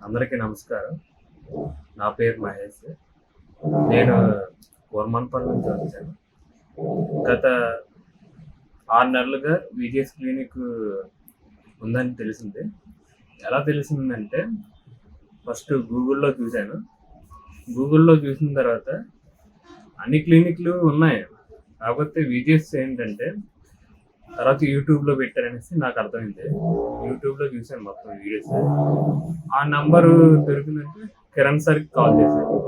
అందరికీ నమస్కారం. నా పేరు మహేష్. నేను కోరమన్పల్లి నుంచి వచ్చాను. గత 6 నెలలుగా విజిఎస్ క్లినిక్ ఉందని తెలిసింది. ఎలా తెలిసిందంటే ఫస్ట్ గూగుల్‌లో చూశాను. గూగుల్‌లో చూసిన తర్వాత అన్ని క్లినిక్‌లు ఉన్నాయి. కాకపోతే విజిఎస్ ఏంటంటే తర్వాత యూట్యూబ్‌లో పెట్టారనేసి నాకు అర్థమైంది. యూట్యూబ్‌లో చూశాను మొత్తం వీడియోస్. ఆ నంబరు దొరికిందంటే కిరణ్ సార్‌కి కాల్ చేశాను.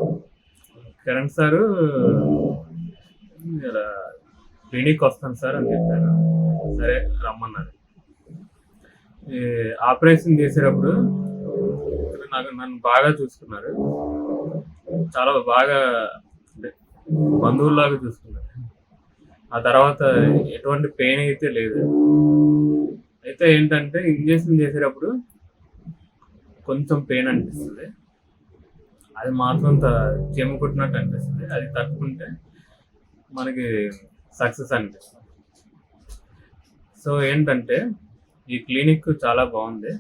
కిరణ్ సారు ఇలా క్లినిక్ వస్తాను సార్ అని చెప్పాను. సరే రమ్మన్నారు. ఈ ఆపరేషన్ చేసేటప్పుడు నన్ను బాగా చూసుకున్నారు. చాలా బాగా అంటే బంధువుల్లాగా చూసుకున్నారు. ఆ తర్వాత ఎటువంటి పెయిన్ అయితే లేదు. అయితే ఏంటంటే ఇంజెక్షన్ చేసేటప్పుడు కొంచెం పెయిన్ అనిపిస్తది. అది మాత్రం చీమ కుట్టినట్టు అనిపిస్తది. అది తట్టుకుంటే మనకి సక్సెస్ అనిపిస్తది. సో ఏంటంటే ఈ క్లినిక్ చాలా బాగుంది.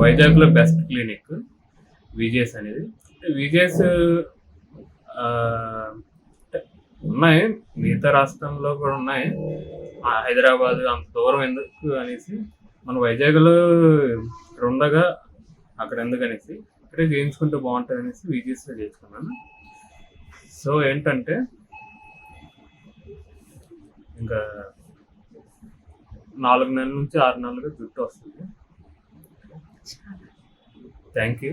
వైజాగ్‌లో బెస్ట్ క్లినిక్ విజిఎస్ అనేది. విజిఎస్ అంటే ఉన్నాయి. మిగతా రాష్ట్రంలో కూడా ఉన్నాయి. హైదరాబాద్ అంత దూరం ఎందుకు అనేసి మన వైజాగ్‌లో ఉండగా అక్కడ ఎందుకనేసి ఇక్కడే చేయించుకుంటే బాగుంటుంది అనేసి విజిఎస్‌లో చేయించుకున్నాను. సో ఏంటంటే ఇంకా 4 నెలల నుంచి 6 నెలలుగా జుట్టు వస్తుంది. Thank you.